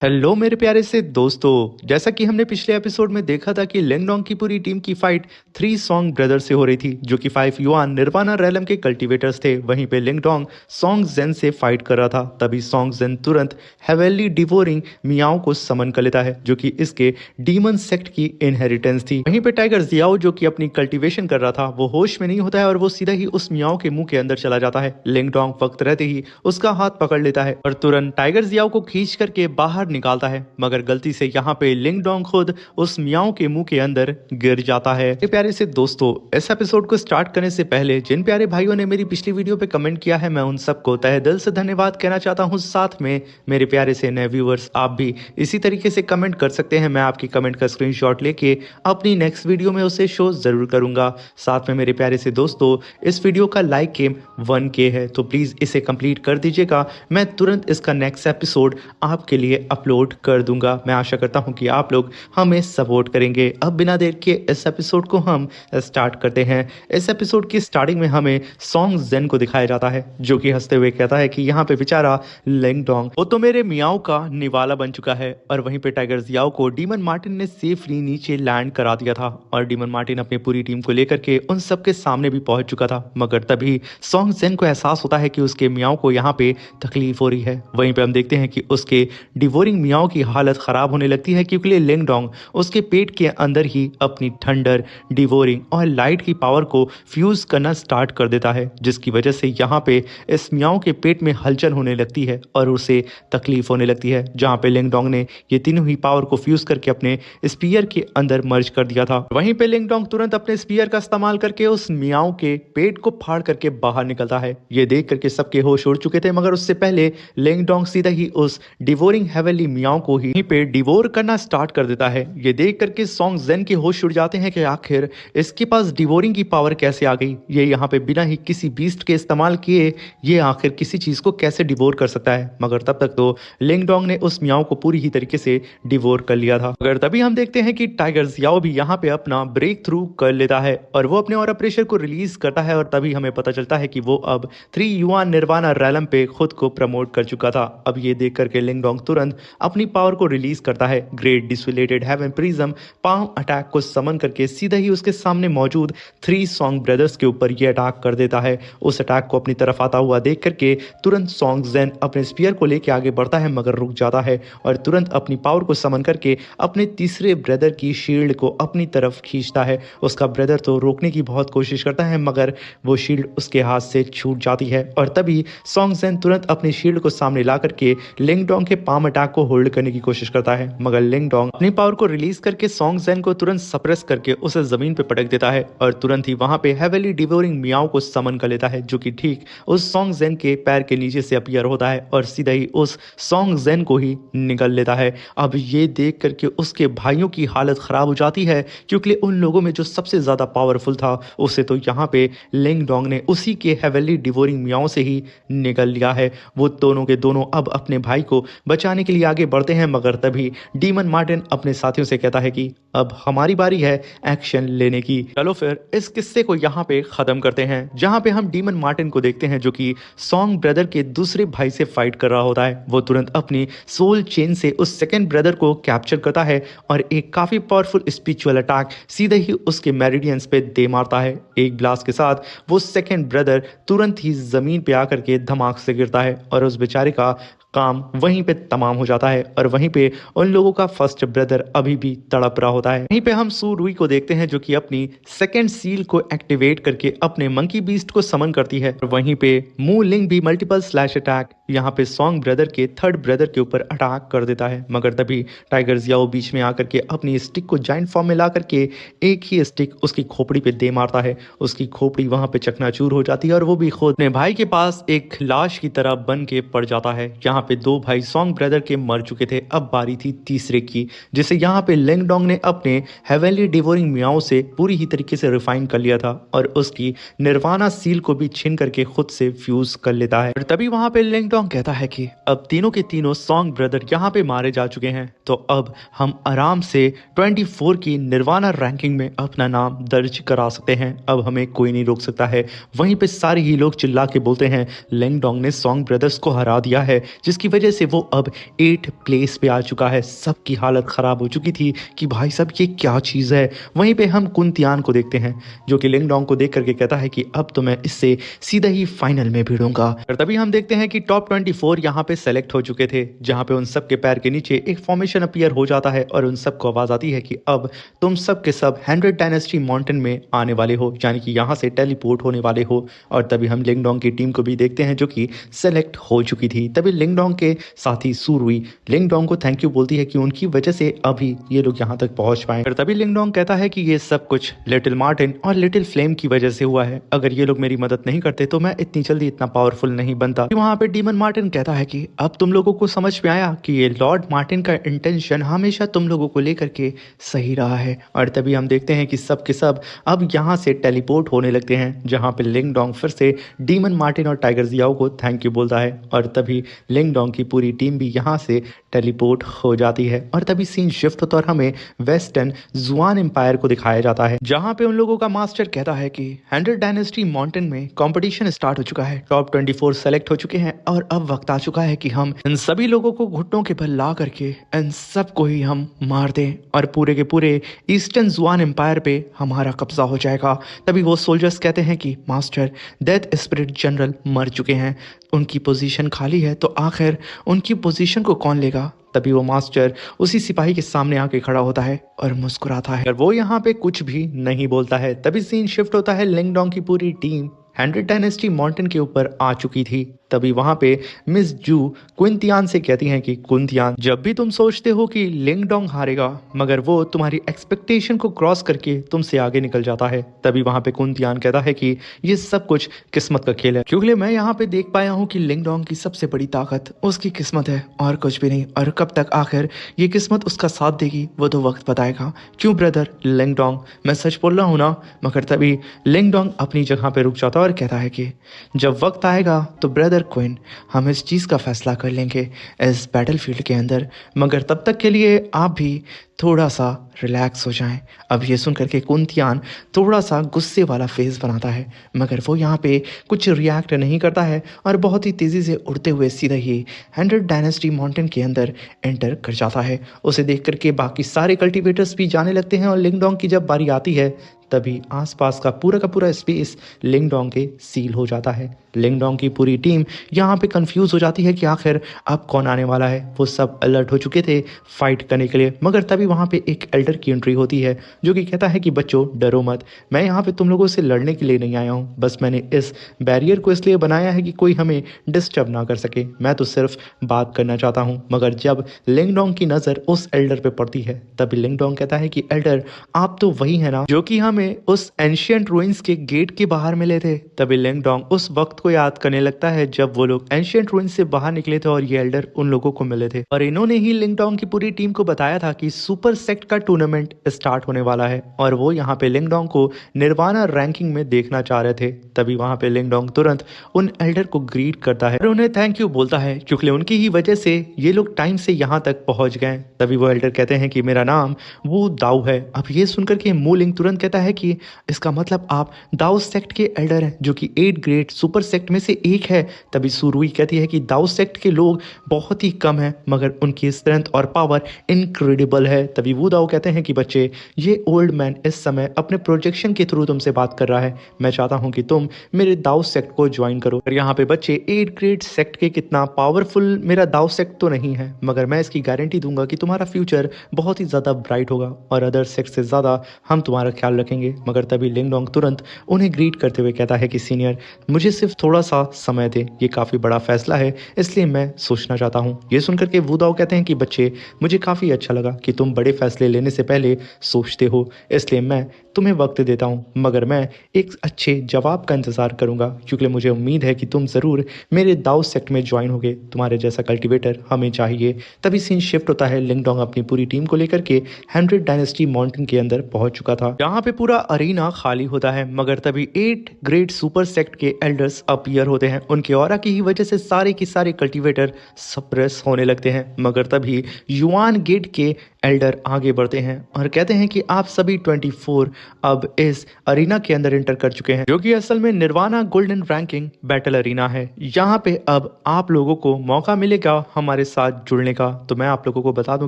Hello मेरे प्यारे से दोस्तों, जैसा कि हमने पिछले एपिसोड में देखा था कि लिंगडोंग की पूरी टीम की फाइट 3 सॉन्ग ब्रदर से हो रही थी, जो कि 5 युआन निर्वाणा रैलम के कल्टीवेटर्स थे। वहीं पे लिंगडोंग सॉन्ग जेन से फाइट कर रहा था। तभी सॉन्ग जेन तुरंत हेवेली डिवोरिंग मियाओ को समन कर लेता है, जो कि इसके डीमन सेक्ट की इनहेरिटेंस थी। वहीं पे टाइगर जियाओ, जो कि अपनी कल्टीवेशन कर रहा था, वो होश में नहीं होता है और वो सीधा ही उस मियाओ के मुंह के अंदर चला जाता है। लिंगडोंग वक्त रहते ही उसका हाथ पकड़ लेता है और तुरंत टाइगर जियाओ को खींच करके बाहर निकालता है, मगर गलती से यहाँ पे लिंगडोंग खुद उस मियाओ के मुंह के अंदर गिर जाता है। ये प्यारे से दोस्तों, इस एपिसोड को स्टार्ट करने से पहले जिन प्यारे भाइयों ने मेरी पिछली वीडियो पे कमेंट किया है, मैं उन सबको तहे दिल से धन्यवाद कहना चाहता हूँ। साथ में मेरे प्यारे से नए व्यूअर्स, आप भी इसी तरीके से कमेंट कर सकते हैं। मैं आपकी कमेंट का स्क्रीनशॉट लेके अपनी नेक्स्ट वीडियो में उसे शो जरूर करूंगा। साथ में मेरे प्यारे से दोस्तों, इस वीडियो का लाइक गेम 1K है, तो प्लीज इसे कंप्लीट कर दीजिएगा। मैं तुरंत इसका नेक्स्ट एपिसोड आपके लिए अपलोड कर दूंगा। मैं आशा करता हूं कि आप लोग हमें सपोर्ट करेंगे। अब बिना देर के इस एपिसोड को हम स्टार्ट करते हैं। इस एपिसोड की स्टार्टिंग में हमें सॉन्ग जेन को दिखाया जाता है, जो कि हंसते हुए कहता है कि यहाँ पे बेचारा लिंगडोंग वो तो मेरे मियाओ का निवाला बन चुका है। और वहीं पे टाइगर जियाओ को डीमन मार्टिन ने सेफली नीचे लैंड करा दिया था और डीमन मार्टिन अपनी पूरी टीम को लेकर के उन सबके सामने भी पहुंच चुका था। मगर तभी सॉन्ग जेन को एहसास होता है कि उसके मियाओ को यहाँ पे तकलीफ हो रही है। वहीं पे हम देखते हैं कि उसके डिवोरिंग मियाओ की हालत खराब होने लगती है, क्योंकि लिंगडोंग उसके पेट के अंदर ही अपनी थंडर, डिवोरिंग और लाइट की पावर को फ्यूज करना स्टार्ट कर देता है, जिसकी वजह से यहाँ पे इस मियाओ के पेट में हलचल होने लगती है और उसे तकलीफ होने लगती है। जहाँ पे लिंगडोंग ने ये तीनों ही पावर को फ्यूज करके अपने स्पीयर के अंदर मर्ज कर दिया था। वहीं पे लिंगडोंग तुरंत अपने स्पीयर का इस्तेमाल करके उस मियाओ के पेट को फाड़ करके बाहर निकलता है। ये देख करके सबके होश उड़ चुके थे, मगर उससे पहले लिंगडोंग सीधा ही उस डिवोरिंग हेवेली मियाओ को ही पे डिवोर करना स्टार्ट कर देता है। ये देख करके सॉन्ग जेन के होश उड़ जाते हैं कि आखिर इसके पास डिवोरिंग की पावर कैसे आ गई। ये यहाँ पे बिना ही किसी बीस्ट के इस्तेमाल किए ये आखिर किसी चीज को कैसे डिवोर कर सकता है। मगर तब तक तो लिंगडोंग ने उस मियाओ को पूरी ही तरीके से डिवोर कर लिया था। मगर तभी हम देखते हैं कि टाइगर जियाओ भी यहाँ पे अपना ब्रेक थ्रू कर लेता है और वो अपने ऑरा प्रेशर को रिलीज करता है। और तभी हमें पता चलता है कि वो अब 3 युआन निर्वाणा रैलम पे खुद को प्रमोट कर चुका था। अब ये देख करके लिंगडोंग तुरंत अपनी पावर को रिलीज करता है। Great desolated heaven prism palm attack को समन करके सीधा ही उसके सामने मौजूद 3 सॉन्ग ब्रदर्स के ऊपर ये अटैक कर देता है। उस अटैक को अपनी तरफ आता हुआ देख करके तुरंत सॉन्ग जेन अपने स्पीयर को लेके आगे बढ़ता है, मगर रुक जाता है और तुरंत अपनी पावर को समन करके अपने तीसरे ब्रदर की शील्ड को अपनी तरफ खींचता है। उसका ब्रदर तो रोकने की बहुत कोशिश करता है, मगर वो शील्ड उसके हाथ से छूट जाती है। और तभी सॉन्ग जेन तुरंत अपनी शील्ड को सामने ला करके लिंगडोंग के पाम अटैक को होल्ड करने की कोशिश करता है, मगर लिंगडोंग अपनी पावर को रिलीज करके सॉन्ग जेन को तुरंत सप्रेस करके उसे जमीन पे पटक देता है और तुरंत ही वहां पे हेवेली डिवोरिंग मियाओ को समन कर लेता है, जो कि ठीक उस सॉन्ग जेन के पैर के नीचे से अपीयर होता है और सीधा ही उस सॉन्ग जेन को ही निकल लेता है। अब ये देख करके उसके भाइयों की हालत खराब हो जाती है, क्योंकि उन लोगों में जो सबसे ज्यादा पावरफुल था उसे तो यहाँ पे लिंगडोंग ने उसी के हेवेली डिवोरिंग मियाओ से ही निकल लिया है। वो दोनों के दोनों अब अपने भाई को बचाने के लिए आगे बढ़ते हैं, मगर तभी डीमन मार्टिन अपने साथियों से कहता है कि अब हमारी बारी है एक्शन लेने की। चलो फिर इस किस्से को यहाँ पे खत्म करते हैं, जहाँ पे हम डीमन मार्टिन को देखते हैं, जो कि सॉन्ग ब्रदर के दूसरे भाई से फाइट कर रहा होता है। वो तुरंत अपनी सोल चेन से उस सेकंड ब्रदर को कैप्चर करता है और एक काफी पावरफुल स्पिरिचुअल अटैक सीधे ही उसके मेरिडियंस पे दे मारता है। एक ब्लास्ट के साथ वो सेकंड ब्रदर तुरंत ही जमीन पे आकर के धमाक से गिरता है और उस बेचारे का काम वहीं पे तमाम हो जाता है। और वहीं पे उन लोगों का फर्स्ट ब्रदर अभी भी तड़प रहा होता है। वहीं पे हम सू रुई को देखते हैं, जो कि अपनी सेकंड सील को एक्टिवेट करके अपने मंकी बीस्ट को समन करती है। और वहीं पे मू लिंग भी मल्टीपल स्लैश अटैक यहाँ पे सॉन्ग ब्रदर के थर्ड ब्रदर के ऊपर अटैक कर देता है, मगर तभी टाइगर जियाओ बीच में आकर के अपनी स्टिक को जाइंट फॉर्म में ला करके एक ही स्टिक उसकी खोपड़ी पे दे मारता है। उसकी खोपड़ी वहां पे चकनाचूर हो जाती है और वो भी खुद अपने भाई के पास एक लाश की तरह बन के पड़ जाता है। यहाँ पे 2 भाई सॉन्ग ब्रदर के मर चुके थे, अब बारी थी तीसरे की, जिसे यहाँ पे लिंगडोंग ने अपने हेवेली डिवोरिंग मियाओ से पूरी ही तरीके से रिफाइन कर लिया था और उसकी निर्वाणा सील को भी छीन करके खुद से फ्यूज कर लेता है। और तभी वहां पे लिंगडोंग कहता है कि अब तीनों के तीनों सॉन्ग ब्रदर यहाँ पे मारे जा चुके हैं, तो अब हम आराम से 24 की निर्वाणा रैंकिंग में अपना नाम दर्ज करा सकते हैं। अब हमें कोई नहीं रोक सकता है। वहीं पे सारे ही लोग चिल्ला के बोलते हैं लिंगडोंग ने सॉन्ग ब्रदर्स को हरा दिया है, जिस जिसकी वजह से वो अब 8 प्लेस पे आ चुका है। सबकी हालत ख़राब हो चुकी थी कि भाई साहब ये क्या चीज़ है। वहीं पे हम कुंतियान को देखते हैं जो कि लिंगडोंग को देख करके कहता है कि अब तो मैं इससे सीधा ही फाइनल में भिड़ूंगा। और तभी हम देखते हैं कि टॉप 24 यहाँ पे सेलेक्ट हो चुके थे, जहाँ पे उन सब के पैर के नीचे एक फॉर्मेशन अपीयर हो जाता है और उन सबको आवाज़ आती है कि अब तुम सब के सब 100 डायनेस्टी माउंटेन में आने वाले हो, यानी कि यहाँ से टेलीपोर्ट होने वाले हो। और तभी हम लिंगडोंग की टीम को भी देखते हैं जो कि सेलेक्ट हो चुकी थी। तभी लिंगडोंग के साथी सुरुई लिंगडोंग को थैंक यू बोलती है कि उनकी वजह से अभी ये लोग यहाँ तक पहुंच पाए। और तभी लिंगडोंग कहता है कि ये सब कुछ लिटिल मार्टिन और लिटिल फ्लेम की वजह से हुआ है। अगर ये लोग मेरी मदद नहीं करते तो मैं इतनी जल्दी इतना पावरफुल नहीं बनता। वहाँ पे डीमन मार्टिन कहता है कि अब तुम लोगों को समझ में आया कि ये लॉर्ड मार्टिन का इंटेंशन हमेशा तुम लोगों को लेकर के सही रहा है। और तभी हम देखते हैं कि सब के सब अब यहाँ से टेलीपोर्ट होने लगते हैं, जहाँ पे लिंगडोंग फिर से डीमन मार्टिन और टाइगर जियाओ को थैंक यू बोलता है। और तभी लिंगडोंग की पूरी टीम भी यहाँ से टेलीपोर्ट हो जाती है। और तभी सीन शिफ्ट होता और हमें वेस्टर्न जुआन एम्पायर को दिखाया जाता है, जहाँ पे उन लोगों का मास्टर कहता है कि 100 डायनेस्टी माउंटेन में कंपटीशन स्टार्ट हो चुका है, टॉप 24 सेलेक्ट हो चुके हैं और अब वक्त आ चुका है कि हम इन सभी लोगों को घुटनों के बल ला करके इन सबको ही हम मार दें और पूरे के पूरे ईस्टर्न जुआन एम्पायर पे हमारा कब्जा हो जाएगा। तभी वो सोल्जर्स कहते हैं कि मास्टर, डेथ स्पिरिट जनरल मर चुके हैं, उनकी पोजीशन खाली है, तो आखिर उनकी पोजीशन को कौन लेगा। तभी वो मास्टर उसी सिपाही के सामने आके खड़ा होता है और मुस्कुराता है और वो यहाँ पे कुछ भी नहीं बोलता है। तभी सीन शिफ्ट होता है, लिंगडोंग की पूरी टीम 100 डायनेस्टी माउंटेन के ऊपर आ चुकी थी। तभी वहां पे मिस जू कुंतियान से कहती हैं कि कुंतियान, जब भी तुम सोचते हो कि लिंगडोंग हारेगा, मगर वो तुम्हारी एक्सपेक्टेशन को क्रॉस करके तुमसे आगे निकल जाता है। तभी वहां पे कुंतियान कहता है कि ये सब कुछ किस्मत का खेल है, क्योंकि मैं यहाँ पे देख पाया हूँ कि लिंगडोंग की सबसे बड़ी ताकत उसकी किस्मत है और कुछ भी नहीं। और कब तक आखिर ये किस्मत उसका साथ देगी वो तो वक्त बताएगा। क्यों ब्रदर लिंगडोंग, मैं सच बोल रहा हूँ ना। मगर तभी लिंगडोंग अपनी जगह पे रुक जाता है और कहता है कि जब वक्त आएगा तो ब्रदर क्वीन, हम इस चीज़ का फैसला कर लेंगे इस बैटलफील्ड के अंदर, मगर तब तक के लिए आप भी थोड़ा सा रिलैक्स हो जाएं। अब ये सुन करके कुंतियान थोड़ा सा गुस्से वाला फेस बनाता है, मगर वो यहाँ पे कुछ रिएक्ट नहीं करता है और बहुत ही तेज़ी से उड़ते हुए सीधा ही 100 डायनेस्टी माउंटेन के अंदर एंटर कर जाता है। उसे देख करके बाकी सारे कल्टीवेटर्स भी जाने लगते हैं और लिंगडोंग की जब बारी आती है तभी आसपास का पूरा स्पेस लिंगडोंग के सील हो जाता है। लिंगडोंग की पूरी टीम यहाँ पे कंफ्यूज हो जाती है कि आखिर अब कौन आने वाला है। वो सब अलर्ट हो चुके थे फाइट करने के लिए, मगर तभी वहाँ पे एक एल्डर की एंट्री होती है जो कि कहता है कि बच्चों डरो मत, मैं यहाँ पे तुम लोगों से लड़ने के लिए नहीं आया हूँ, बस मैंने इस बैरियर को इसलिए बनाया है कि कोई हमें डिस्टर्ब ना कर सके, मैं तो सिर्फ बात करना चाहता हूँ। मगर जब लिंगडोंग की नज़र उस एल्डर पे पड़ती है तभी लिंगडोंग कहता है कि एल्डर, आप तो वही है ना जो कि हमें उस एंशिएंट रूइंस के गेट के बाहर मिले थे। तभी लिंगडोंग उस वक्त को याद करने लगता है जब वो लोग एंशिएंट रूइंस से बाहर निकले थे और ये एल्डर उन लोगों को मिले थे और इन्होंने ही लिंगडोंग की पूरी टीम को बताया था कि सुपर सेक्ट का टूर्नामेंट स्टार्ट होने वाला है और वो यहाँ पे लिंगडोंग को निर्वाणा रैंकिंग में देखना चाह रहे थे। तभी वहां पे लिंगडोंग तुरंत उन एल्डर को ग्रीट करता है और उन्हें थैंक यू बोलता है, क्योंकि उनकी ही वजह से ये लोग टाइम से यहाँ तक पहुंच गए। तभी वो एल्डर कहते हैं कि मेरा नाम वो दाऊ है। अब ये सुनकर के मूलिंग तुरंत कहता है कि इसका मतलब आप दाऊ सेक्ट के एल्डर हैं, जो कि 8 ग्रेट सुपर सेक्ट में से एक है। तभी सुरुई कहती है कि दाऊ सेक्ट के लोग बहुत ही कम हैं, मगर उनकी स्ट्रेंथ और पावर इनक्रेडिबल है। तभी वो दाऊ कहते हैं कि बच्चे, ये ओल्ड मैन इस समय अपने प्रोजेक्शन के थ्रू तुमसे बात कर रहा है, मैं चाहता हूं कि तुम मेरे दाऊ सेक्ट को ज्वाइन करो। और यहाँ पे बच्चे 8 ग्रेट सेक्ट के कितना पावरफुल मेरा दाऊ सेक्ट तो नहीं है, मगर मैं इसकी गारंटी दूंगा कि तुम्हारा फ्यूचर बहुत ही ज़्यादा ब्राइट होगा और अदर सेक्ट से ज़्यादा हम तुम्हारा ख्याल रखेंगे। मगर तभी लिंगडोंग तुरंत उन्हें ग्रीट करते हुए कहता है कि सीनियर, मुझे सिर्फ थोड़ा सा समय दे, ये काफ़ी बड़ा फैसला है इसलिए मैं सोचना चाहता हूँ। ये सुनकर के वो दाऊ कहते हैं कि बच्चे, मुझे काफ़ी अच्छा लगा कि तुम बड़े फैसले लेने से पहले सोचते हो, इसलिए मैं तुम्हें वक्त देता हूँ, मगर मैं एक अच्छे जवाब का इंतज़ार करूँगा, क्योंकि मुझे उम्मीद है कि तुम ज़रूर मेरे दाऊ सेक्ट में ज्वाइन होगे, तुम्हारे जैसा कल्टीवेटर हमें चाहिए। तभी सीन शिफ्ट होता है, लिंगडोंग अपनी पूरी टीम को लेकर के 100 डायनेस्टी माउंटेन के अंदर पहुंच चुका था। यहाँ पे पूरा अरीना खाली होता है, मगर तभी 8 ग्रेट सुपर सेक्ट के एल्डर्स अपीयर होते हैं। उनके ऑरा की ही वजह से सारे के सारे कल्टीवेटर सप्रेस होने लगते हैं, मगर तभी युआन गेट के एल्डर आगे बढ़ते हैं और कहते हैं कि आप सभी 24 अब इस अरीना के अंदर एंटर कर चुके हैं, जो कि असल में nirvana golden ranking battle arena है। यहाँ पे अब आप लोगों को मौका मिलेगा हमारे साथ जुड़ने का। तो मैं आप लोगों को बता दूं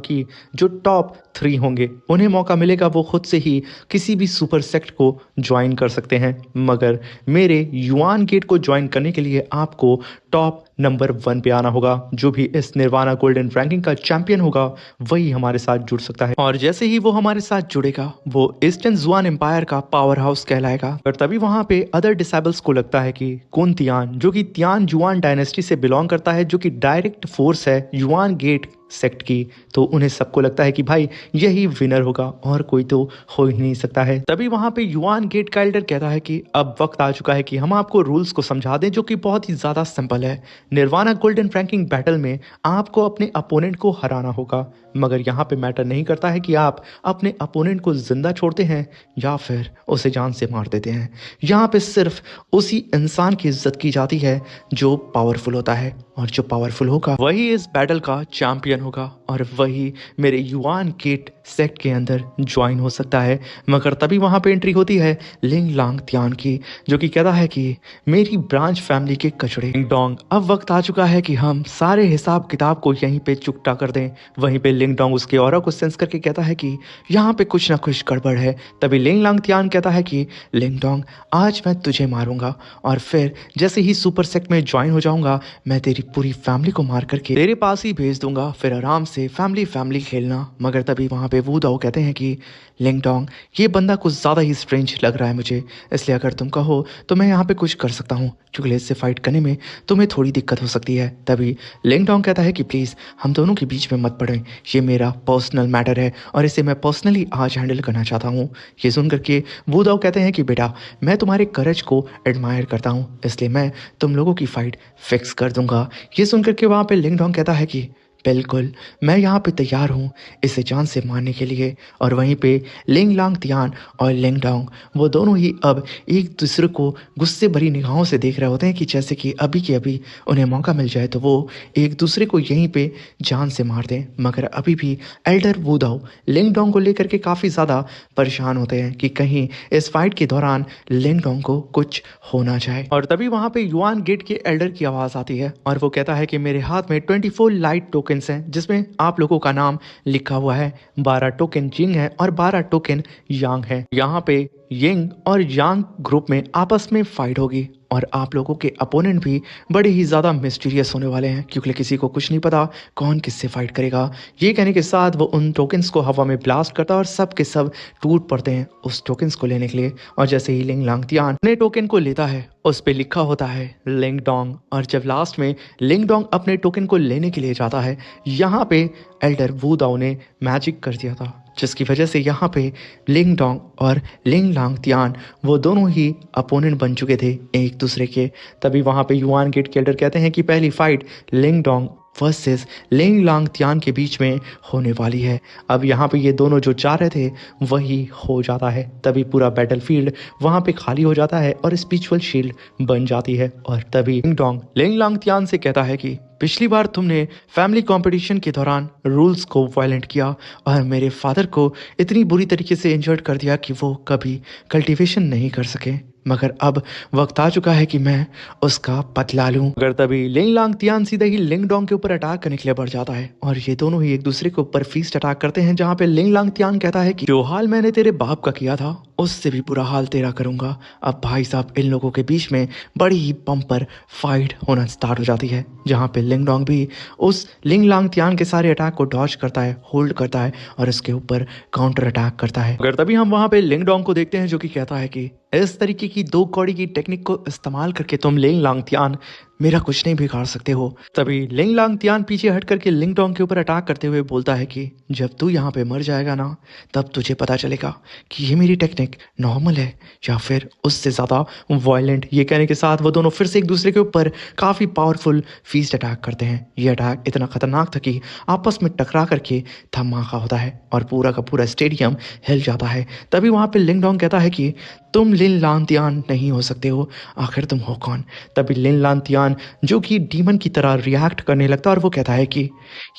कि जो टॉप 3 होंगे उन्हें मौका मिलेगा, वो खुद से ही किसी भी सुपर सेक्ट को ज्वाइन कर सकते हैं, मगर मेरे युआन गेट को ज्वाइन करने के लिए आपको टॉप नंबर 1 पे आना होगा। जो भी इस निर्वाणा गोल्डन रैंकिंग का चैंपियन होगा वही हमारे साथ जुड़ सकता है, और जैसे ही वो हमारे साथ जुड़ेगा वो ईस्टर्न जुआन एम्पायर का पावर हाउस कहलाएगा। और तभी वहां पे अदर डिसेबल्स को लगता है कि कुन तियान, जो कि तियान जुआन डायनेस्टी से बिलोंग करता है, जो कि डायरेक्ट फोर्स है युआन गेट सेक्ट की, तो उन्हें सबको लगता है कि भाई यही विनर होगा और कोई तो हो ही नहीं सकता है। तभी वहां पे युआन गेट का एल्डर कहता है कि अब वक्त आ चुका है कि हम आपको रूल्स को समझा दें, जो कि बहुत ही ज्यादा सिंपल है। निर्वाणा गोल्डन रैंकिंग बैटल में आपको अपने अपोनेंट को हराना होगा, मगर यहाँ पे मैटर नहीं करता है कि आप अपने अपोनेंट को जिंदा छोड़ते हैं या फिर उसे जान से मार देते हैं। यहाँ पे सिर्फ उसी इंसान की इज्जत की जाती है जो पावरफुल होता है, और जो पावरफुल होगा वही इस बैटल का चैंपियन होगा, और वही मेरे युआन गेट सेक्ट के अंदर ज्वाइन हो सकता है। मगर तभी वहां पे एंट्री होती है लिंग लांग त्यान की, जो कि कहता है कि मेरी ब्रांच फैमिली के कचड़े लिंग डोंग, अब वक्त आ चुका है कि हम सारे हिसाब किताब को यहीं पे चुकता कर दें। वहीं पे लिंग डोंग उसके ऑरा को सेंस करके कहता है कि यहाँ पे कुछ ना कुछ गड़बड़ है। तभी लिंग लांग त्यान कहता है कि लिंग डोंग, आज मैं तुझे मारूंगा, और फिर जैसे ही सुपर सेक्ट में ज्वाइन हो जाऊंगा मैं तेरी पूरी फैमिली को मार करके तेरे पास ही भेज दूंगा, फिर आराम से फैमिली फैमिली खेलना। मगर तभी वहां पे वू दाओ कहते हैं कि लिंग डोंग, ये बंदा कुछ ज्यादा ही स्ट्रेंज लग रहा है मुझे, इसलिए अगर तुम कहो तो मैं यहाँ पे कुछ कर सकता हूँ, क्योंकि इससे फाइट करने में तुम्हें थोड़ी दिक्कत हो सकती है। तभी लिंग डोंग कहता है कि प्लीज हम दोनों के बीच में मत पड़े, ये मेरा पर्सनल मैटर है और इसे मैं पर्सनली आज हैंडल करना चाहता हूँ। ये सुन करके वू दाओ कहते हैं कि बेटा, मैं तुम्हारे करेज को एडमायर करता हूँ, इसलिए मैं तुम लोगों की फाइट फिक्स कर दूंगा। ये सुन करके वहां पे लिंग डोंग कहता है कि बिल्कुल, मैं यहाँ पे तैयार हूँ इसे जान से मारने के लिए। और वहीं पे लिंग लांग तियान और लिंग डोंग वो दोनों ही अब एक दूसरे को गुस्से भरी निगाहों से देख रहे होते हैं कि जैसे कि अभी के अभी उन्हें मौका मिल जाए तो वो एक दूसरे को यहीं पे जान से मार दें। मगर अभी भी एल्डर वू दाओ लिंग डोंग को लेकर के काफ़ी ज़्यादा परेशान होते हैं कि कहीं इस फाइट के दौरान लिंग डोंग को कुछ हो ना जाए। और तभी वहाँ पे युआन गेट के एल्डर की आवाज़ आती है और वो कहता है कि मेरे हाथ में 24 लाइट टोकन हैं, जिसमें आप लोगों का नाम लिखा हुआ है। 12 टोकन जिंग है और 12 टोकन यांग है। यहाँ पे यिंग और यांग ग्रुप में आपस में फाइट होगी, और आप लोगों के अपोनेंट भी बड़े ही ज़्यादा मिस्टीरियस होने वाले हैं, क्योंकि किसी को कुछ नहीं पता कौन किससे फाइट करेगा। ये कहने के साथ वो उन टोकन्स को हवा में ब्लास्ट करता है और सब के सब टूट पड़ते हैं उस टोकन्स को लेने के लिए। और जैसे ही लिंग लांग तियान अपने टोकन को लेता है उस पे लिखा होता है लिंग डोंग, और जब लास्ट में लिंग डोंग अपने टोकन को लेने के लिए जाता है, यहाँ पे एल्डर वू दाओ ने मैजिक कर दिया था, जिसकी वजह से यहाँ पे लिंग डोंग और लिंग लांग तियान वो दोनों ही अपोनेंट बन चुके थे एक दूसरे के। तभी वहाँ पे युआन गेट के एल्डर कहते हैं कि पहली फाइट लिंग डोंग वर्सेस लिंग लांग तियान के बीच में होने वाली है। अब यहाँ पे ये दोनों जो चाह रहे थे वही हो जाता है। तभी पूरा बैटलफील्ड वहाँ पे खाली हो जाता है और स्पिरिचुअल शील्ड बन जाती है। और तभी लिंग डोंग लिंग लांग तियान से कहता है कि पिछली बार तुमने फैमिली कंपटीशन के दौरान रूल्स को वायलेंट किया और मेरे फादर को इतनी बुरी तरीके से इंजर्ड कर दिया कि वो कभी कल्टीवेशन नहीं कर सके, मगर अब वक्त आ चुका है कि मैं उसका बदला लूं। मगर तभी लिंग लांग तियान सीधे ही लिंग डोंग के ऊपर अटैक करने के लिए बढ़ जाता है, और ये दोनों ही एक दूसरे के ऊपर फीस्ट अटैक करते हैं, जहाँ पे लिंग लांग तियान कहता है कि जो हाल मैंने तेरे बाप का किया था उससे भी बुरा हाल तेरा करूंगा। अब भाई साहब इन लोगों के बीच में बड़ी ही बम्पर फाइट होना स्टार्ट हो जाती है, जहाँ पे लिंग डोंग भी उस लिंग लांग तियान के सारे अटैक को डॉज करता है, होल्ड करता है और उसके ऊपर काउंटर अटैक करता है। मगर तभी हम वहाँ पे लिंग डोंग को देखते हैं, जो कि कहता है कि इस तरीके की 2 कौड़ी की टेक्निक को इस्तेमाल करके तुम लिंग लांग तियान मेरा कुछ नहीं बिगाड़ सकते हो। तभी लिंग लांग तियान पीछे हट करके लिंग डोंग के ऊपर अटैक करते हुए बोलता है कि जब तू यहाँ पे मर जाएगा ना, तब तुझे पता चलेगा कि ये मेरी टेक्निक नॉर्मल है या फिर उससे ज़्यादा वायलेंट। ये कहने के साथ वो दोनों फिर से एक दूसरे के ऊपर काफ़ी पावरफुल फीस्ट अटैक करते हैं। ये अटैक इतना खतरनाक था कि आपस में टकरा करके धमाका होता है और पूरा का पूरा स्टेडियम हिल जाता है। तभी वहाँ पे लिंग डोंग कहता है कि तुम लिन लांग तियान नहीं हो सकते हो, आखिर तुम हो कौन। तभी लिन लांग तियान तियान जो कि डीमन की तरह रिएक्ट करने लगता है और वो कहता है कि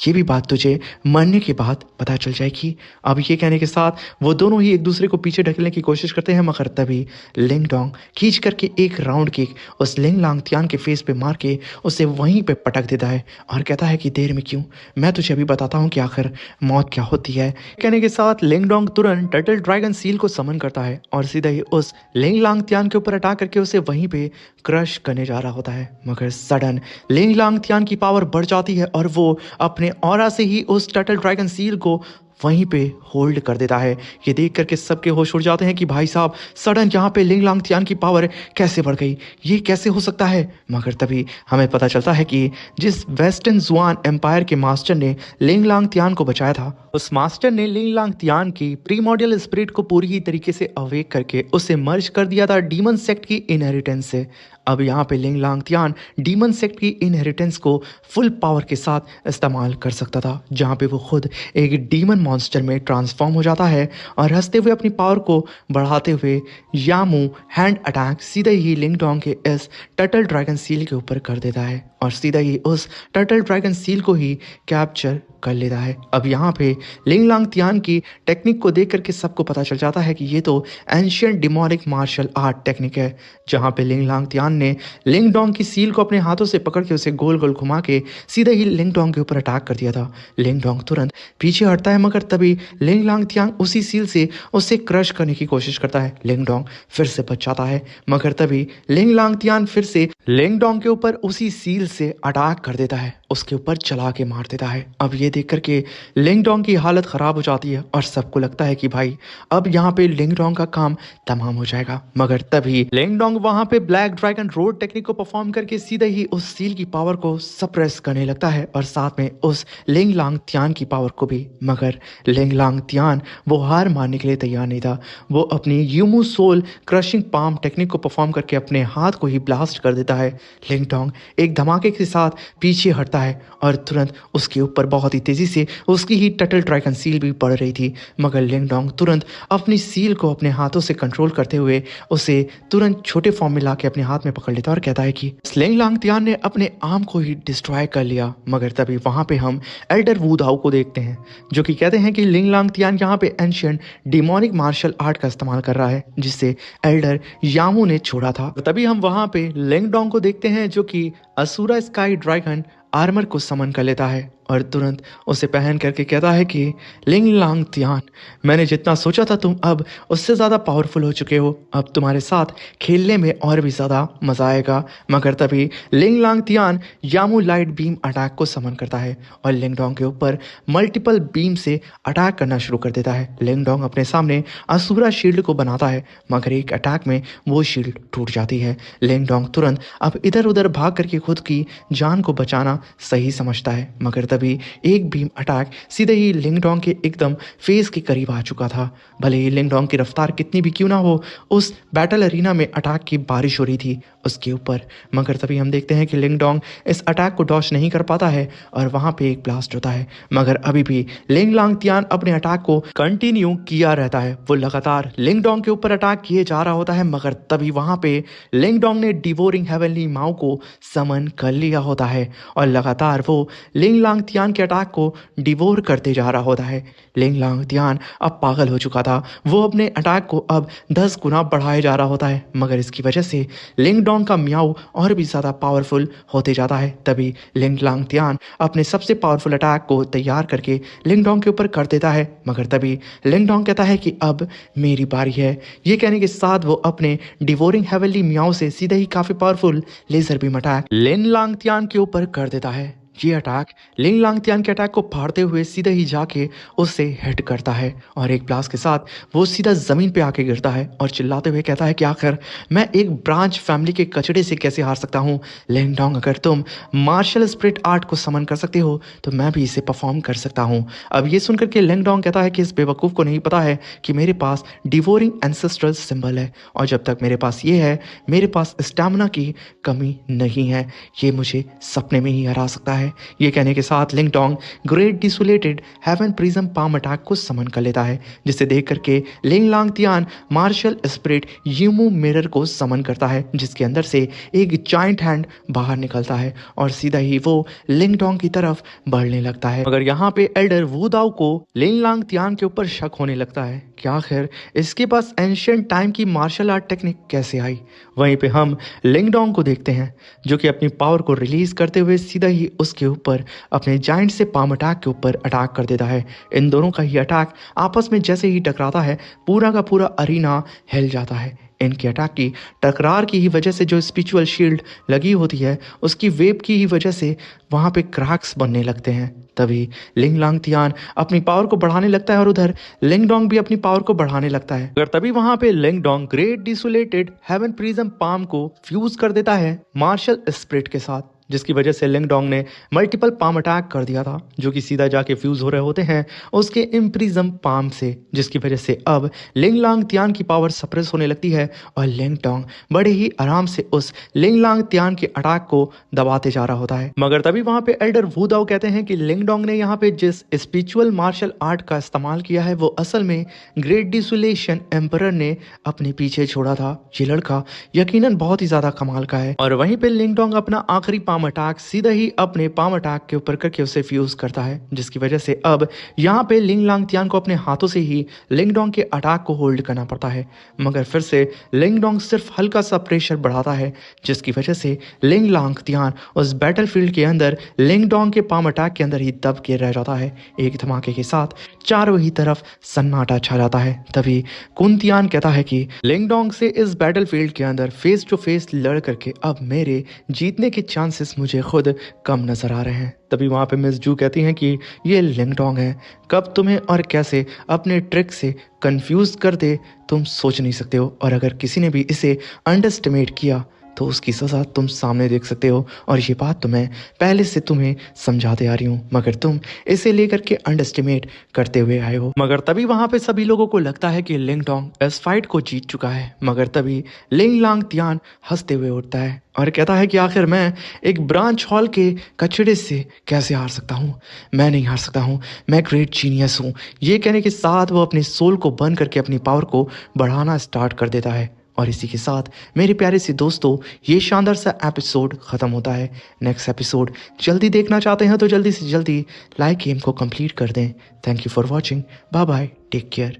ये भी बात तुझे मरने के बाद पता चल जाएगी। अब ये कहने के साथ वो दोनों ही एक दूसरे को पीछे ढकेलने की कोशिश करते हैं, मगर तभी लिंग डोंग खींच करके एक राउंड किक उस लिंग लांग तियान के फेस पे मार के उसे वहीं पे पटक देता है और कहता है कि देर में क्यों, मैं तुझे अभी बताता हूँ कि आखिर मौत क्या होती है। कहने के साथ लिंग डोंग तुरंत टर्टल ड्रैगन सील को समन करता है और सीधा ही उस लिंग लांग तियान के ऊपर अटैक करके उसे वहीं पे क्रश करने जा रहा होता है। मगर सडन लिंग लांग तियान की पावर बढ़ जाती है और वो अपने ऑरा से ही उस टर्टल ड्रैगन सील को वहीं पे होल्ड कर देता है। ये देख करके सबके होश उड़ जाते हैं कि भाई साहब सडन यहाँ पे लिंग लांग तियान की पावर कैसे बढ़ गई, ये कैसे हो सकता है। मगर तभी हमें पता चलता है कि जिस वेस्टर्न जुआन एम्पायर के मास्टर ने लिंग लांग तियान को बचाया था, उस मास्टर ने लिंग लांग तियान की प्रीमोडियल स्पिरिट को पूरी ही तरीके से अवेक करके उसे मर्ज कर दिया था डीमन सेक्ट की इनहेरिटेंस से। अब यहाँ पे लिंग लांग तियान डीमन सेक्ट की इनहेरिटेंस को फुल पावर के साथ इस्तेमाल कर सकता था, जहाँ पे वो खुद एक डीमन मॉन्स्टर में ट्रांसफॉर्म हो जाता है और हंसते हुए अपनी पावर को बढ़ाते हुए यामू हैंड अटैक सीधे ही लिंग डोंग के इस टर्टल ड्रैगन सील के ऊपर कर देता है और सीधा ही उस टर्टल ड्रैगन सील को ही कैप्चर कर लेता है। अब यहाँ पे लिंग लांग तियान की टेक्निक को देख करके सबको पता चल जाता है कि ये तो ancient demonic martial art technique है, जहाँ पे लिंग लांग तियान ने लिंग डोंग की सील को अपने हाथों से पकड़ के उसे गोल गोल घुमा के सीधे ही लिंग डोंग के ऊपर अटैक कर दिया था। लिंग डोंग तुरंत पीछे हटता है, मगर तभी लिंग लांग तियान उसी सील से उसे क्रश करने की कोशिश करता है। लिंग डोंग फिर से बच जाता है, मगर तभी लिंग लांग तियान फिर से लिंग डोंग के ऊपर उसी सील से अटैक कर देता है, उसके ऊपर चला के मार देता है। अब ये देख करके लिंग डोंग की हालत खराब हो जाती है और सबको लगता है कि भाई अब यहाँ पे लिंग डोंग का काम तमाम हो जाएगा। मगर तभी लिंग डोंग वहां पे ब्लैक ड्रैगन रोड टेक्निक को परफॉर्म करके सीधे ही उस सील की पावर को सप्रेस करने लगता है और साथ में उस लिंग लांग तियान की पावर को भी। मगर लिंग लांग तियान वो हार मानने के लिए तैयार नहीं था। वो अपनी यूमू सोल क्रशिंग पाम टेक्निक को परफॉर्म करके अपने हाथ को ही ब्लास्ट कर देता है। लिंग डोंग एक धमाके के साथ पीछे हटता है और तुरंत उसके ऊपर बहुत ही तेजी से उसकी ही टर्टल ड्रैगन सील भी बढ़ रही थी। मगर लिंग डोंग तुरंत अपनी सील को अपने हाथों से कंट्रोल करते हुए उसे तुरंत छोटे फॉर्म में लाके अपने हाथ में पकड़ लेता और कहता है कि लिंग लांग तियान ने अपने आर्म को ही डिस्ट्रॉय कर लिया। मगर तभी वहां पे हम एल्डर वू दाओ को देखते हैं, जो कि कहते हैं कि लिंग लांग तियान यहाँ पे एंशियंट डिमोनिक मार्शल आर्ट का इस्तेमाल कर रहा है, जिससे एल्डर यामू ने छोड़ा था। तभी हम वहां पे लिंग डोंग को देखते हैं, जो कि असुरा स्काई ड्रैगन आर्मर को समन कर लेता है और तुरंत उसे पहन करके कहता है कि लिंग लांग तियान, मैंने जितना सोचा था तुम अब उससे ज़्यादा पावरफुल हो चुके हो, अब तुम्हारे साथ खेलने में और भी ज़्यादा मज़ा आएगा। मगर तभी लिंग Lang Tian यामू light beam attack को समन करता है और लिंग डोंग के ऊपर मल्टीपल बीम से अटैक करना शुरू कर देता है। लिंग डोंग अपने सामने असुरा शील्ड को बनाता है, मगर एक अटैक में वो शील्ड टूट जाती है। लिंग डोंग तुरंत अब इधर उधर भाग करके खुद की जान को बचाना सही समझता है। मगर तभी एक बीम अटैक सीधे ही लिंग डोंग के एकदम फेस के करीब आ चुका था। भले ही लिंग डोंग की रफ्तार कितनी भी क्यों ना हो, उस बैटल अरीना में अटैक की बारिश हो रही थी उसके ऊपर। मगर तभी हम देखते हैं कि लिंग डोंग इस अटैक को डॉच नहीं कर पाता है और वहां पे एक ब्लास्ट होता है। मगर अभी भी लिंग लांग तियान अपने अटैक को कंटिन्यू किया रहता है। वो लगातार लिंग डोंग के ऊपर अटैक किए जा रहा होता है, मगर तभी वहां पे लिंग डोंग ने डिवोरिंग हेवनली माओ को समन कर लिया होता है और लगातार वो लिंग लांग तियान के अटैक को डिवोर करते जा रहा होता है। लिंग लांग तियान अब पागल हो चुका था, वो अपने अटैक को अब 10 गुना बढ़ाए जा रहा होता है। मगर इसकी वजह से लिंग डोंग का म्याऊ और भी ज़्यादा पावरफुल होते जाता है। तभी लिंग लांग तियान अपने सबसे पावरफुल अटैक को तैयार करके लिंग डोंग के ऊपर कर देता है। मगर तभी लिंग डोंग कहता है कि अब मेरी बारी है। ये कहने के साथ वो अपने डिवोरिंग हेवनली म्याऊ से सीधे ही काफ़ी पावरफुल लेजर बीम अटैक लिंग लांग तियान के ऊपर कर देता है। ये अटैक लिंग लांग तियान के अटैक को फाड़ते हुए सीधे ही जाके उससे हिट करता है और एक ब्लास्ट के साथ वो सीधा जमीन पे आके गिरता है और चिल्लाते हुए कहता है कि आखिर मैं एक ब्रांच फैमिली के कचड़े से कैसे हार सकता हूँ। लिंग डोंग, अगर तुम मार्शल स्पिरिट आर्ट को समन कर सकते हो तो मैं भी इसे परफॉर्म कर सकता हूँ। अब ये सुनकर के लिंग डोंग कहता है कि इस बेवकूफ़ को नहीं पता है कि मेरे पास डिवोरिंग एंसेस्ट्रल सिंबल है और जब तक मेरे पास ये है, मेरे पास स्टैमिना की कमी नहीं है। ये मुझे सपने में ही हरा सकता है। है। ये कहने के साथ Ling Dong great desolated heaven prism palm attack को समन कर लेता है, जिसे देख करके Ling Lang Tian martial spirit Yumu mirror को समन करता है, जिसके अंदर से एक जाइंट हैंड बाहर निकलता है और सीधा ही वो लिंग डोंग की तरफ बढ़ने लगता है। मगर यहाँ पे एल्डर वू दाओ को लिंग लांग तियान के ऊपर शक होने लगता है कि आखिर इसके पास एंशिएंट टाइम की मार्शल आर्ट टेक्निक कैसे आई। वहीं पे हम लिंग डोंग को देखते हैं जो कि अपनी पावर को रिलीज करते हुए सीधा ही उसके ऊपर अपने जाइंट से पाम अटैक के ऊपर अटैक कर देता है। इन दोनों का ही अटैक आपस में जैसे ही टकराता है पूरा का पूरा अरीना हिल जाता है। इनके अटैक की टकरार की ही वजह से जो स्पिरिचुअल शील्ड लगी होती है उसकी वेव की ही वजह से वहाँ पे क्रैक्स बनने लगते हैं। तभी लिंग लांग तियान अपनी पावर को बढ़ाने लगता है और उधर लिंग डोंग भी अपनी पावर को बढ़ाने लगता है। अगर तभी वहाँ पे Ling Dong great desolated heaven prism palm को फ्यूज कर देता है मार्शल स्पिरिट के साथ, जिसकी वजह से लिंग डोंग ने मल्टीपल पाम अटैक कर दिया था जो कि सीधा जाके फ्यूज हो रहे होते हैं उसके इम्प्रिज्म पाम से, जिसकी वजह से अब लिंग लांग तियान की पावर सप्रेस होने लगती है और लिंग डोंग बड़े ही आराम से उस लिंग लांग तियान के अटैक को दबाते जा रहा होता है। मगर तभी वहां पे एल्डर वू दाओ कहते हैं कि लिंग डोंग ने यहाँ पे जिस स्पिरिचुअल मार्शल आर्ट का इस्तेमाल किया है वो असल में ग्रेट डिसोलेशन एम्परर ने अपने पीछे छोड़ा था। ये लड़का यकीनन बहुत ही ज्यादा कमाल का है। और वहीं पे लिंग डोंग अपना आखिरी पाम अटैक सीधा ही अपने पाम अटैक के ऊपर करके उसे फ्यूज करता है, जिसकी वजह से अब यहाँ पे लिंग लांग तियान को अपने हाथों से ही लिंग डोंग के अटैक को होल्ड करना पड़ता है। मगर फिर से लिंग डोंग सिर्फ हल्का सा प्रेशर बढ़ाता है, जिसकी वजह से लिंग लांग तियान उस बैटलफील्ड के अंदर लिंग डोंग के पाम अटैक के अंदर ही दब के रह जाता है। एक धमाके के साथ चारों ही तरफ सन्नाटा छा जाता है। तभी कुन तियान कहता है कि लिंग डोंग से इस बैटलफील्ड के अंदर फेस टू फेस लड़ करके अब मेरे जीतने के चांसेस मुझे खुद कम नजर आ रहे हैं। तभी वहां पे मिस जू कहती हैं कि ये लिंग डोंग है, कब तुम्हें और कैसे अपने ट्रिक से कंफ्यूज कर दे तुम सोच नहीं सकते हो, और अगर किसी ने भी इसे अंडरस्टिमेट किया तो उसकी सजा तुम सामने देख सकते हो, और ये बात तो मैं पहले से तुम्हें समझाते आ रही हूँ मगर तुम इसे लेकर के अंडरस्टिमेट करते हुए आए हो। मगर तभी वहां पे सभी लोगों को लगता है कि लिंग डोंग इस फाइट को जीत चुका है। मगर तभी लिंग लांग तियान हंसते हुए उठता है और कहता है कि आखिर मैं एक ब्रांच हॉल के कचड़े से कैसे हार सकता हूँ, मैं नहीं हार सकता हूँ, मैं ग्रेट जीनियस हूँ। ये कहने के साथ वो अपने सोल को बंद करके अपनी पावर को बढ़ाना स्टार्ट कर देता है। और इसी के साथ मेरे प्यारे से दोस्तों ये शानदार सा एपिसोड ख़त्म होता है। नेक्स्ट एपिसोड जल्दी देखना चाहते हैं तो जल्दी से जल्दी लाइक गेम को कंप्लीट कर दें। Thank you for watching, bye bye, take care.